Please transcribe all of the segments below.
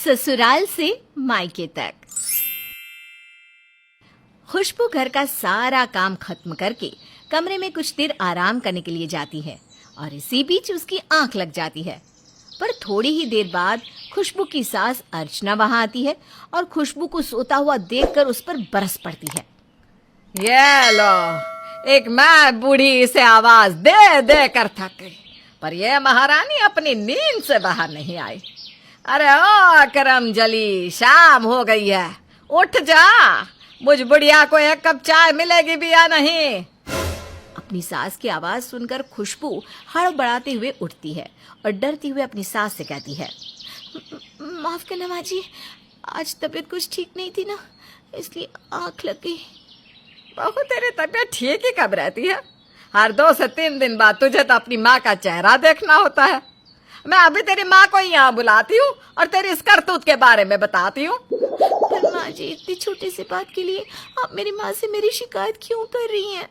ससुराल से मायके तक। खुशबू घर का सारा काम खत्म करके कमरे में कुछ देर आराम करने के लिए जाती है और इसी बीच उसकी आंख लग जाती है। पर थोड़ी ही देर बाद खुशबू की सास अर्चना वहां आती है और खुशबू को सोता हुआ देखकर उस पर बरस पड़ती है। ये लो, एक मैं बूढ़ी से आवाज दे दे कर थक गई, पर ये महारानी अपनी नींद से बाहर नहीं आई। अरे ओ करम जली, शाम हो गई है, उठ जा, मुझ बुढ़िया को एक कप चाय मिलेगी भी या नहीं। अपनी सास की आवाज सुनकर खुशबू हड़बड़ाते हुए उठती है और डरती हुए अपनी सास से कहती है, माफ करना माँ जी, आज तबीयत कुछ ठीक नहीं थी ना, इसलिए आंख लग गई। बहू, तेरी तबीयत ठीक ही कब रहती है? हर 2 से 3 दिन बाद तुझे तो अपनी माँ का चेहरा देखना होता है। मैं अभी तेरी माँ को यहाँ बुलाती हूँ और तेरी इस करतूत के बारे में बताती हूँ। पर माँ जी, इतनी छोटी सी बात के लिए आप मेरी माँ से मेरी शिकायत क्यों कर रही हैं?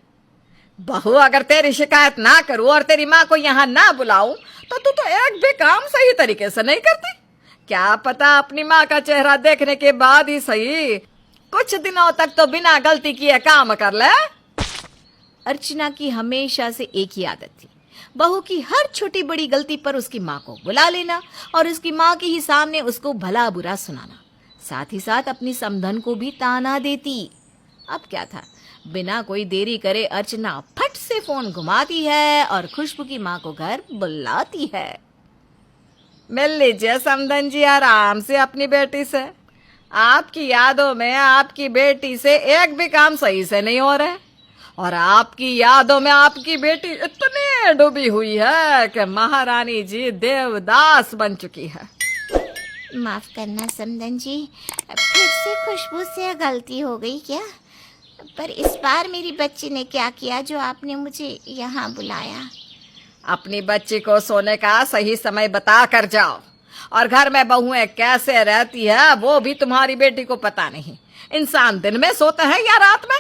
बहू, अगर तेरी शिकायत ना करूँ और तेरी माँ को यहाँ ना बुलाऊं तो तू तो एक भी काम सही तरीके से नहीं करती। क्या पता अपनी माँ का चेहरा देखने के बाद ही सही कुछ दिनों तक तो बिना गलती किए काम कर ले। अर्चना की हमेशा से एक ही आदत थी, बहू की हर छोटी बड़ी गलती पर उसकी माँ को बुला लेना और उसकी माँ के ही सामने उसको भला बुरा सुनाना, साथ ही साथ अपनी समधन को भी ताना देती। अब क्या था, बिना कोई देरी करे अर्चना फट से फोन घुमाती है और खुशबू की माँ को घर बुलाती है। मिल लीजिए समधन जी आराम से अपनी बेटी से। आपकी यादों में आपकी बेटी से एक भी काम सही से नहीं हो रहा है और आपकी यादों में आपकी बेटी इतनी डूबी हुई है कि महारानी जी देवदास बन चुकी है। माफ करना समधन जी, फिर से खुशबू से गलती हो गई क्या? पर इस बार मेरी बच्ची ने क्या किया जो आपने मुझे यहाँ बुलाया? अपनी बच्ची को सोने का सही समय बता कर जाओ, और घर में बहुएं कैसे रहती है वो भी तुम्हारी बेटी को पता नहीं। इंसान दिन में सोते हैं या रात में?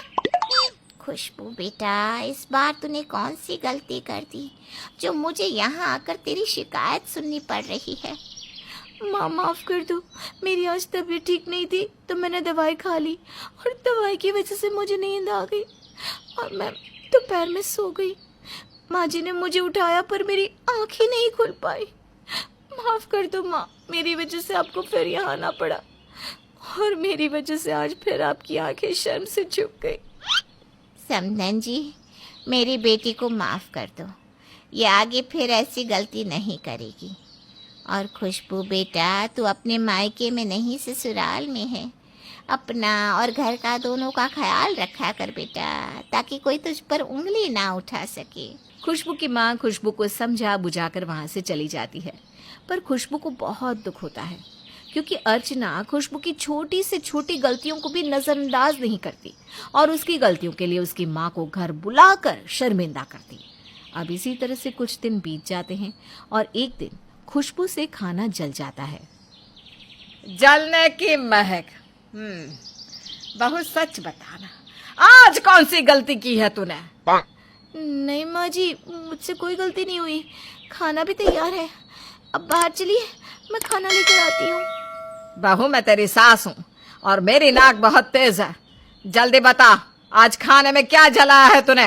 खुशबू बेटा, इस बार तूने कौन सी गलती कर दी जो मुझे यहाँ आकर तेरी शिकायत सुननी पड़ रही है? माँ माफ कर दो, मेरी आज तबीयत ठीक नहीं थी तो मैंने दवाई खा ली और दवाई की वजह से मुझे नींद आ गई और मैं दोपहर में सो गई। माँ जी ने मुझे उठाया पर मेरी आँख ही नहीं खुल पाई। माफ कर दो माँ, मेरी वजह से आपको फिर यहाँ आना पड़ा और मेरी वजह से आज फिर आपकी आंखें शर्म से झुक गई। समधन जी, मेरी बेटी को माफ कर दो, ये आगे फिर ऐसी गलती नहीं करेगी। और खुशबू बेटा, तू अपने मायके में नहीं ससुराल में है, अपना और घर का दोनों का ख्याल रखा कर बेटा, ताकि कोई तुझ पर उंगली ना उठा सके। खुशबू की माँ खुशबू को समझा बुझाकर वहाँ से चली जाती है, पर खुशबू को बहुत दुख होता है क्योंकि अर्चना खुशबू की छोटी से छोटी गलतियों को भी नजरअंदाज नहीं करती और उसकी गलतियों के लिए उसकी माँ को घर बुलाकर शर्मिंदा करती। अब इसी तरह से कुछ दिन बीत जाते हैं और एक दिन खुशबू से खाना जल जाता है। जलने की महक। बहुत सच बताना, आज कौन सी गलती की है तूने? नहीं माँ जी, मुझसे कोई गलती नहीं हुई, खाना भी तैयार है, अब बाहर चलिए, मैं खाना लेकर आती हूँ। बहू, मैं तेरी सास हूँ और मेरी नाक बहुत तेज है, जल्दी बता आज खाने में क्या जलाया है तूने?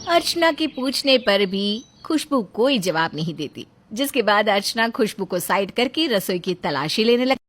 अर्चना की पूछने पर भी खुशबू कोई जवाब नहीं देती, जिसके बाद अर्चना खुशबू को साइड करके रसोई की तलाशी लेने लगती।